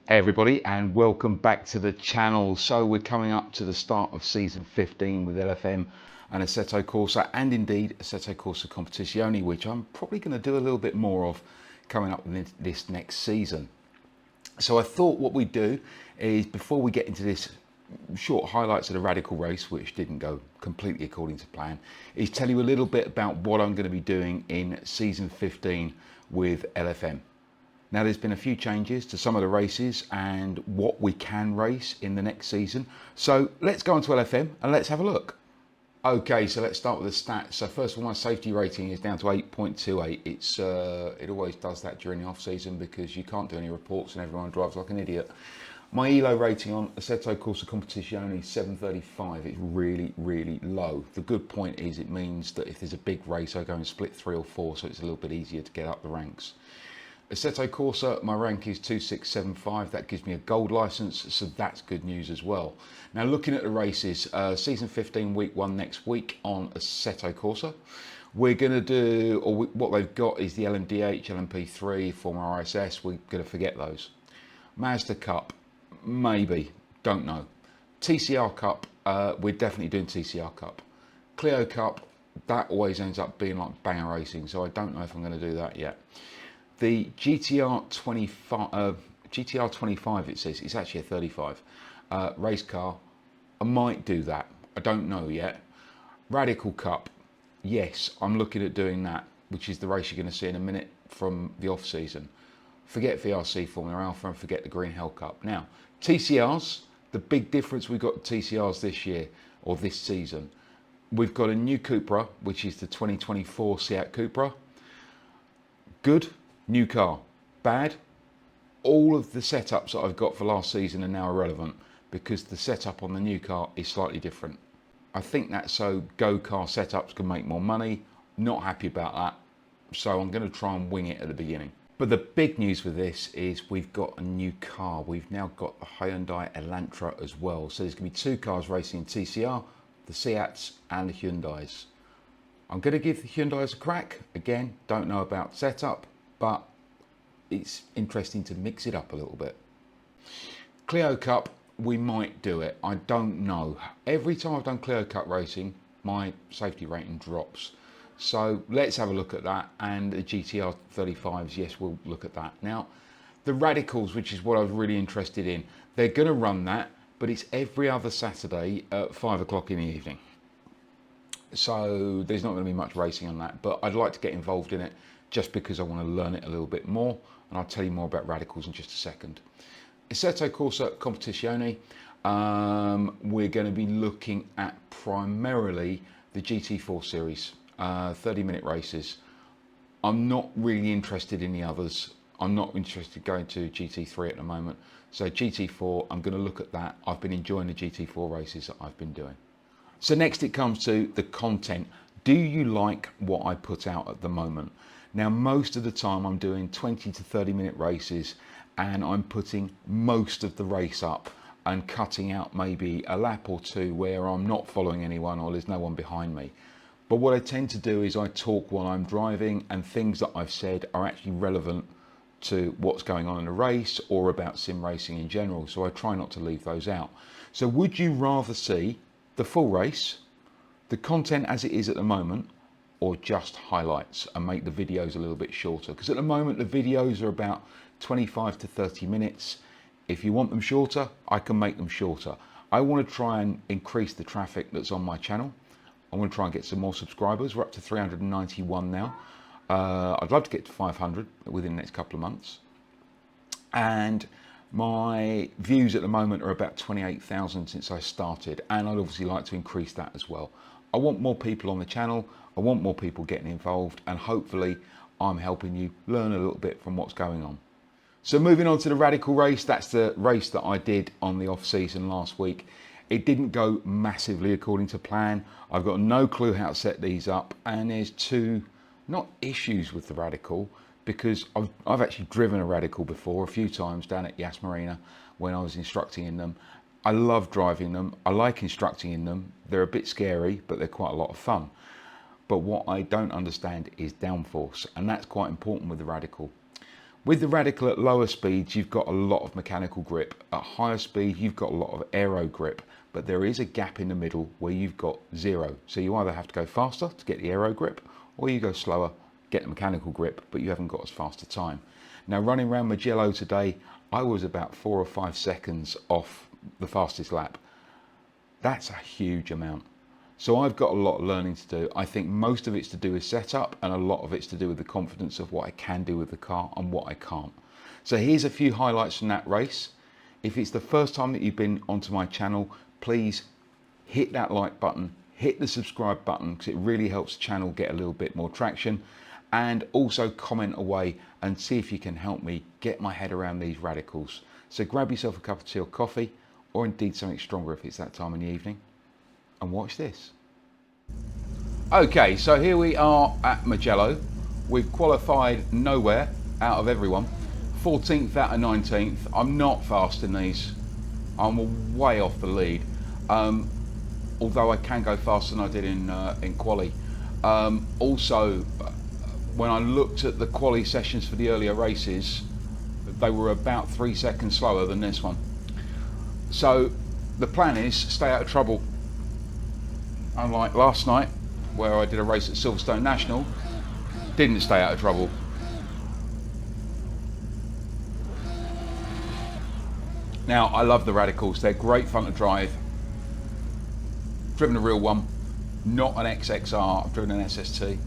Hey everybody, and welcome back to the channel. So we're coming up to the start of season 15 with LFM and Assetto Corsa, and indeed Assetto Corsa Competizione, which I'm probably going to do a little bit more of coming up with this next season. So I thought what we'd do is, before we get into this short highlights of the Radical race, which didn't go completely according to plan, is tell you a little bit about what I'm going to be doing in season 15 with LFM. Now, there's been a few changes to some of the races and what we can race in the next season. So let's go on to LFM and let's have a look. Okay, so let's start with the stats. So first of all, my safety rating is down to 8.28. It always does that during the off season because you can't do any reports and everyone drives like an idiot. My ELO rating on Assetto Corsa Competizione is 735. It's really, really low. The good point is it means that if there's a big race, I go and split 3 or 4, so it's a little bit easier to get up the ranks. Assetto Corsa, my rank is 2675. That gives me a gold license, so that's good news as well. Now, looking at the races, season 15, week 1 next week on Assetto Corsa. We're going to do, what they've got is the LMDH, LMP3, former RSS. We're going to forget those. Mazda Cup, maybe, don't know. TCR Cup, we're definitely doing TCR Cup. Clio Cup, that always ends up being like banger racing, so I don't know if I'm going to do that yet. The GTR 25, it says, it's actually a 35 race car. I might do that. I don't know yet. Radical Cup, yes, I'm looking at doing that, which is the race you're going to see in a minute from the off season. Forget VRC Formula Alpha and forget the Green Hell Cup. Now, TCRs, the big difference we've got TCRs this year or this season. We've got a new Cupra, which is the 2024 Seat Cupra. Good. New car. Bad. All of the setups that I've got for last season are now irrelevant because the setup on the new car is slightly different. I think that's so go-car setups can make more money. Not happy about that. So I'm going to try and wing it at the beginning. But the big news with this is we've got a new car. We've now got the Hyundai Elantra as well. So there's going to be 2 cars racing in TCR, the Seats and the Hyundais. I'm going to give the Hyundais a crack. Again, don't know about setup, but it's interesting to mix it up a little bit. Clio Cup, we might do it. I don't know. Every time I've done Clio Cup racing, my safety rating drops. So let's have a look at that. And the GTR 35s, yes, we'll look at that. Now, the Radicals, which is what I was really interested in, they're going to run that, but it's every other Saturday at 5 o'clock in the evening. So there's not going to be much racing on that, but I'd like to get involved in it just because I want to learn it a little bit more, and I'll tell you more about Radicals in just a second. Assetto Corsa Competizione, we're going to be looking at primarily the GT4 series, 30-minute races. I'm not really interested in the others. I'm not interested going to GT3 at the moment. So GT4, I'm going to look at that. I've been enjoying the GT4 races that I've been doing. So next it comes to the content. Do you like what I put out at the moment? Now, most of the time I'm doing 20 to 30-minute races and I'm putting most of the race up and cutting out maybe a lap or 2 where I'm not following anyone or there's no one behind me. But what I tend to do is I talk while I'm driving, and things that I've said are actually relevant to what's going on in a race or about sim racing in general. So I try not to leave those out. So would you rather see the full race, the content as it is at the moment, or just highlights and make the videos a little bit shorter? Because at the moment the videos are about 25 to 30 minutes. If you want them shorter, I can make them shorter. I want to try and increase the traffic that's on my channel. I want to try and get some more subscribers. We're up to 391 now. I'd love to get to 500 within the next couple of months. And my views at the moment are about 28,000 since I started, and I'd obviously like to increase that as well. I want more people on the channel. I want more people getting involved, and hopefully I'm helping you learn a little bit from what's going on. So moving on to the Radical race, that's the race that I did on the off season last week. It didn't go massively according to plan. I've got no clue how to set these up, and there's 2, not issues with the Radical, because I've actually driven a Radical before a few times down at Yas Marina when I was instructing in them. I love driving them. I like instructing in them. They're a bit scary, but they're quite a lot of fun. But what I don't understand is downforce, and that's quite important with the Radical. With the Radical at lower speeds, you've got a lot of mechanical grip. At higher speed, you've got a lot of aero grip, but there is a gap in the middle where you've got zero. So you either have to go faster to get the aero grip, or you go slower, get the mechanical grip, but you haven't got as fast a time. Now, running around Mugello today, I was about 4 or 5 seconds off the fastest lap. That's a huge amount. So I've got a lot of learning to do. I think most of it's to do with setup, and a lot of it's to do with the confidence of what I can do with the car and what I can't. So here's a few highlights from that race. If it's the first time that you've been onto my channel, please hit that like button, hit the subscribe button, because it really helps the channel get a little bit more traction. And also comment away and see if you can help me get my head around these radicals. So grab yourself a cup of tea or coffee, or indeed something stronger if it's that time in the evening, and watch this. Okay, so here we are at Mugello. We've qualified nowhere out of everyone. 14th out of 19th. I'm not fast in these. I'm way off the lead. Although I can go faster than I did in quali. Also, when I looked at the quali sessions for the earlier races, they were about 3 seconds slower than this one. So the plan is stay out of trouble. Unlike last night, where I did a race at Silverstone National, didn't stay out of trouble. Now, I love the Radicals. They're great fun to drive. Driven a real one, not an XXR. I've driven an SST.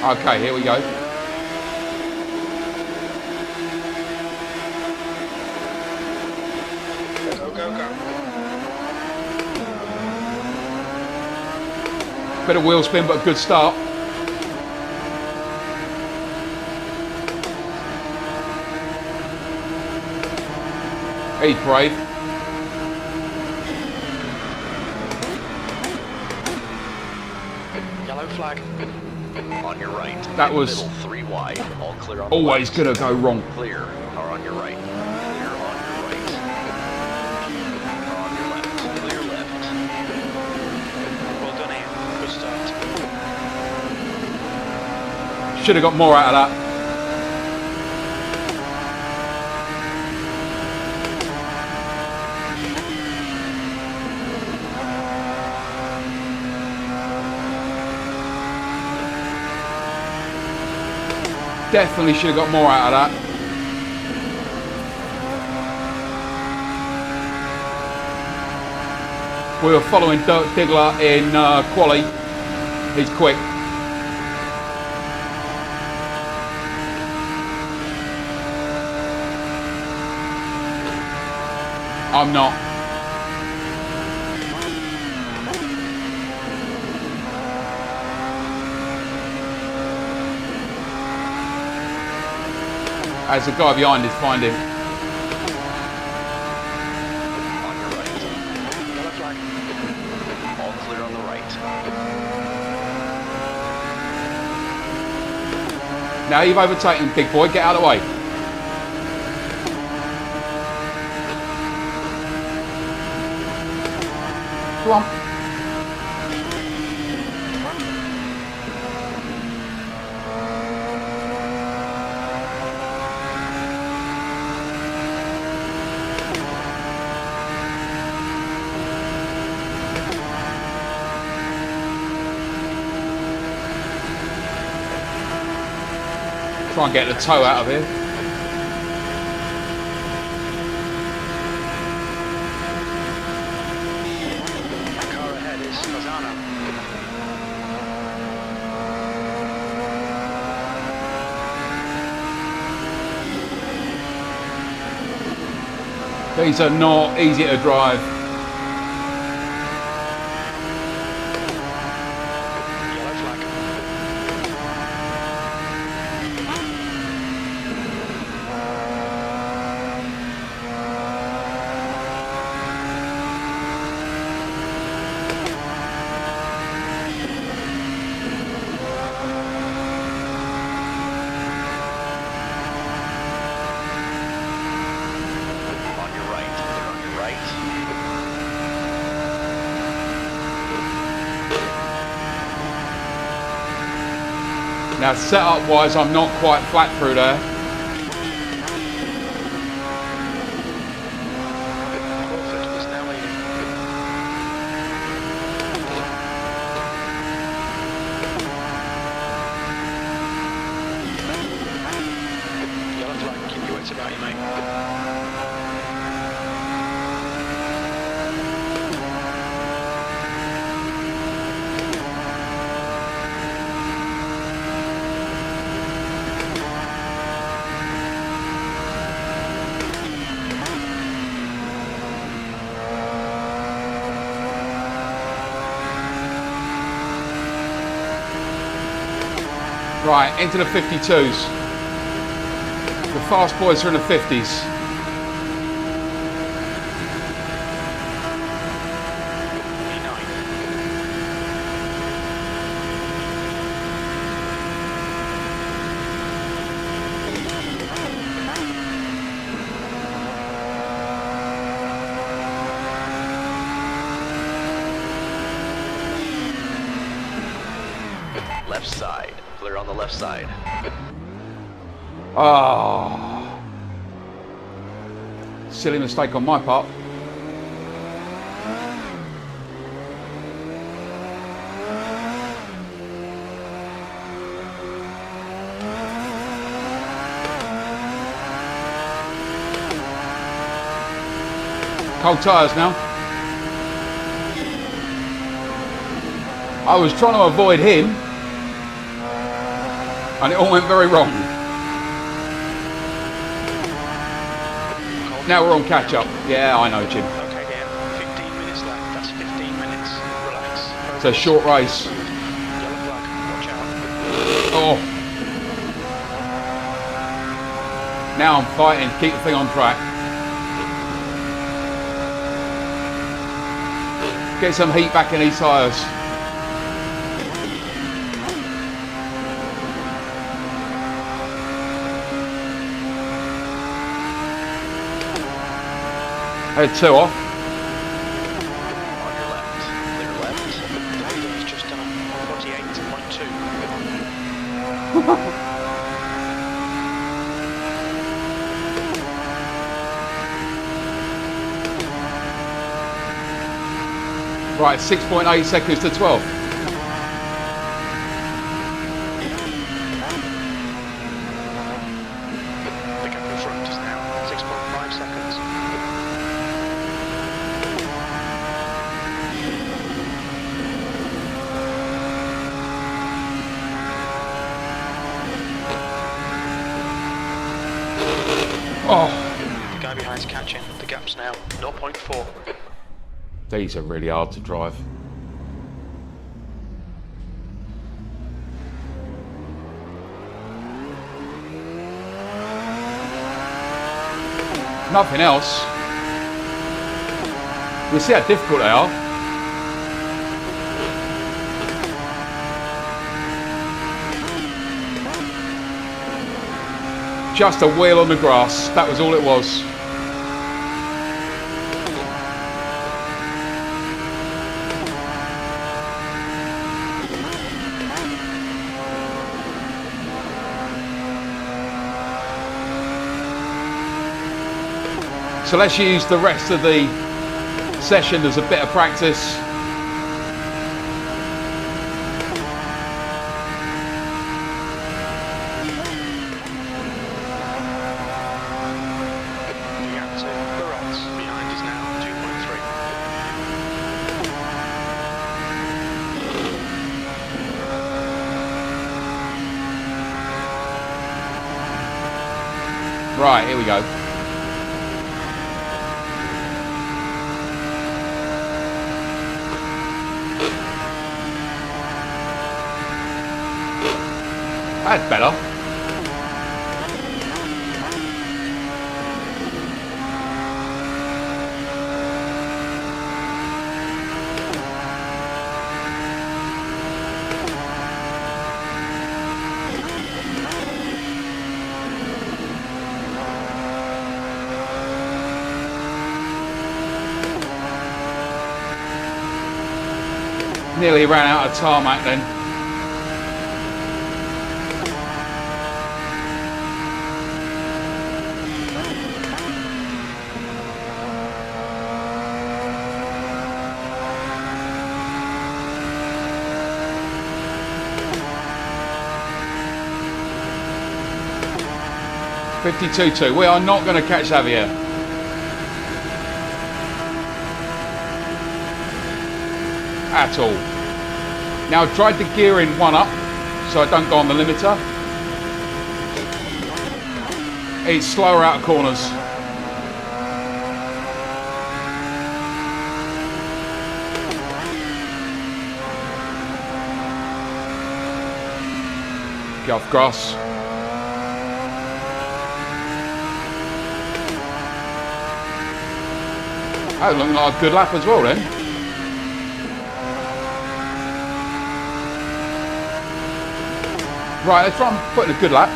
Okay, here we go. Bit of wheel spin, but a good start. He's brave. Yellow flag. On your right. That was middle, 3 wide. All clear on always the gonna go wrong. Clear. Are on your right. Clear on your right. Are on your left. Clear left. Well done, Ian. Good start. Should have got more out of that. Definitely should have got more out of that. We were following Dirk Diggler in quali. He's quick. I'm not. As the guy behind is finding. On your right. Yellow flag. All clear on the right. Now you've overtaken, big boy. Get out of the way. Come on. Try and get the toe out of here. Car ahead is Lozano. These are not easy to drive. Yellow flag. On your right. Clear on your right. Now setup wise, I'm not quite flat through there. Crawford is now leading. Yellow flag, keep your wits about you, mate. Right, into the 52s. The fast boys are in the 50s. Left side. Clear on the left side. Ah, silly mistake on my part. Cold tyres now. I was trying to avoid him, and it all went very wrong. Now we're on catch up. Yeah, I know, Jim. Okay, Dan. 15 minutes left. That's 15 minutes. Relax. It's a short race. Yellow flag. Watch out. Oh. Now I'm fighting. Keep the thing on track. Get some heat back in these tyres. Head 2 off. On your left. Clear left. The leader has just done a 48.2. Right, 6.8 seconds to 12. The gap in front is now 6.5 seconds. Oh, The guy behind's catching. The gap's now 0.4. these are really hard to drive. Nothing else. You see how difficult they are. Just a wheel on the grass, that was all it was. So let's use the rest of the session as a bit of practice. The gap to the right behind is now 2.3. Right, here we go. That's better. Nearly ran out of tarmac then. 52.2. We are not going to catch Xavier. At all. Now I tried the gear in one up so I don't go on the limiter. It's slower out of corners. Get off grass. That looked like a good lap as well then. Right, let's try and put in a good lap.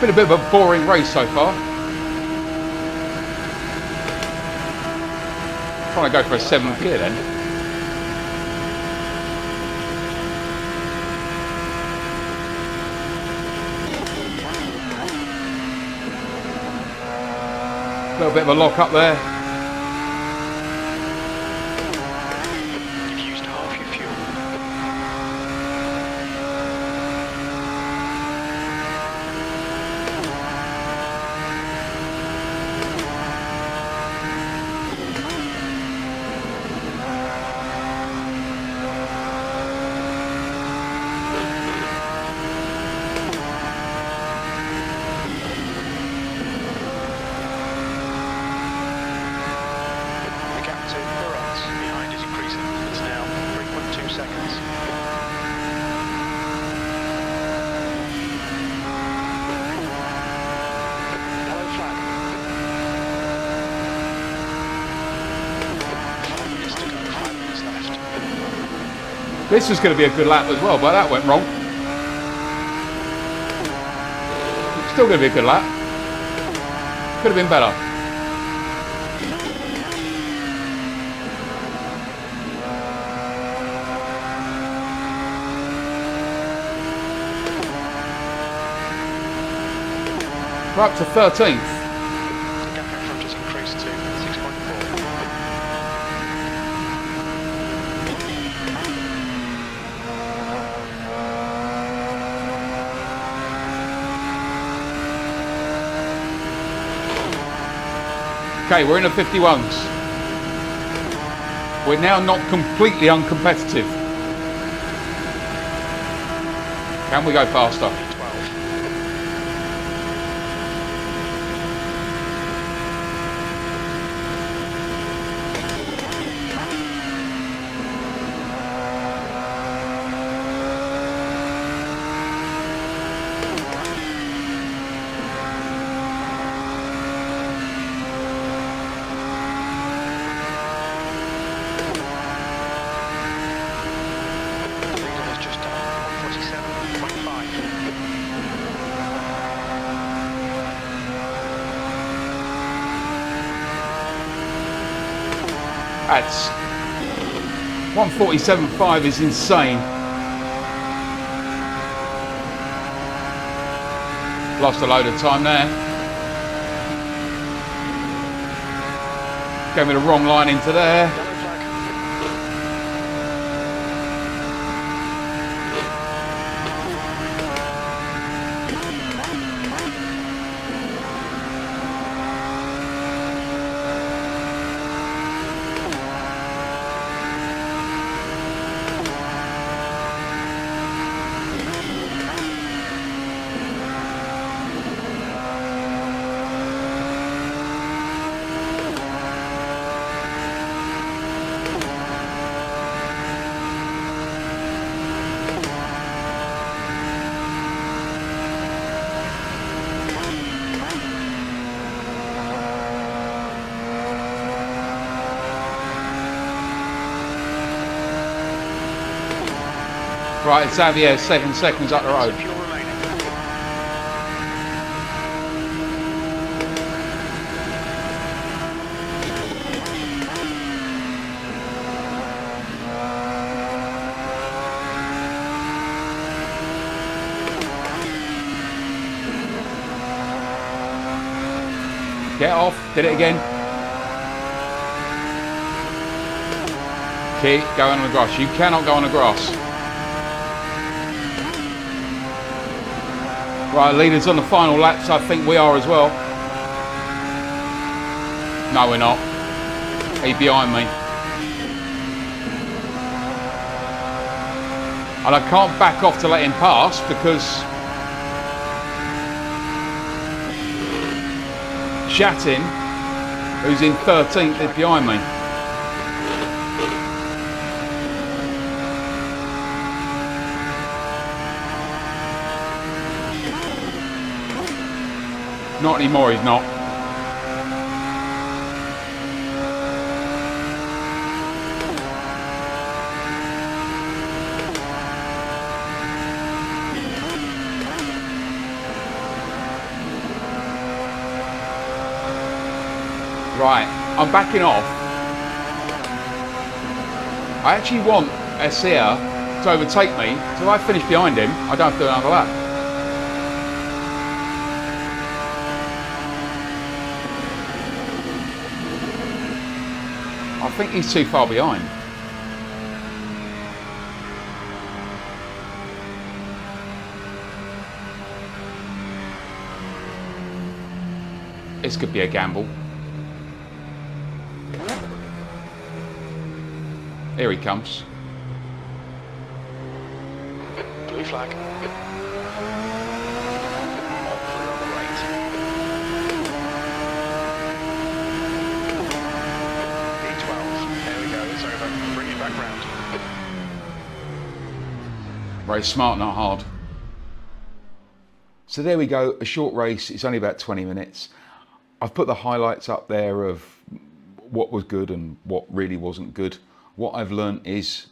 Been a bit of a boring race so far. Trying to go for a 7th gear then. A little bit of a lock up there. You've used half your fuel. The gap to Burroughs behind is increasing. It's now 3.2 seconds. Yellow flag. 5 minutes to go, 5 minutes left. This was going to be a good lap as well, but that went wrong. Still going to be a good lap. Could have been better. We're up to 13th. The gap in front has increased to 6.4. Okay, we're in the 51s. We're now not completely uncompetitive. Can we go faster? 12. The leader has just done 147.5. That's 147.5 is insane. Lost a load of time there. Gave me the wrong line into there. Yellow flag. Right, Xavier, 7 seconds up the road. Fuel remaining. Get off, did it again. Keep going on the grass. You cannot go on the grass. Right, leaders on the final laps, I think we are as well. No, we're not. He's behind me. And I can't back off to let him pass because Shatin, who's in 13th, is behind me. Not anymore, he's not. Right, I'm backing off. I actually want Assetto to overtake me, so if I finish behind him, I don't have to do another lap. I think he's too far behind. This could be a gamble. Here he comes. Blue flag. On clear on the right. E12. There we go, it's over. Bring it back round. Very smart, not hard. So there we go, a short race. It's only about 20 minutes. I've put the highlights up there of what was good and what really wasn't good. What I've learned is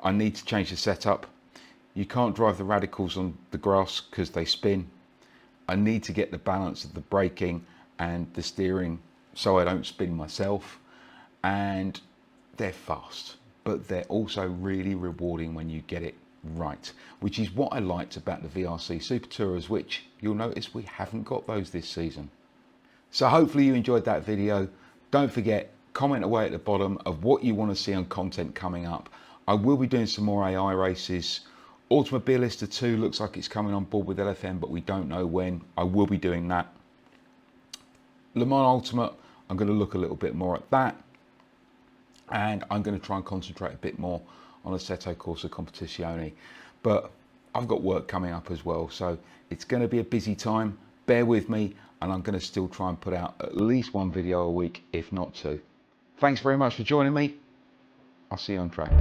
I need to change the setup. You can't drive the radicals on the grass because they spin. I need to get the balance of the braking and the steering so I don't spin myself. And they're fast, but they're also really rewarding when you get it right, which is what I liked about the VRC Super Tourers, which you'll notice we haven't got those this season. So hopefully you enjoyed that video. Don't forget, comment away at the bottom of what you want to see on content coming up. I will be doing some more AI races. Automobilista 2 looks like it's coming on board with LFM, but we don't know when. I will be doing that. Le Mans Ultimate, I'm going to look a little bit more at that. And I'm going to try and concentrate a bit more on Assetto Corsa Competizione. But I've got work coming up as well, so it's going to be a busy time. Bear with me, and I'm going to still try and put out at least one video a week, if not two. Thanks very much for joining me. I'll see you on track.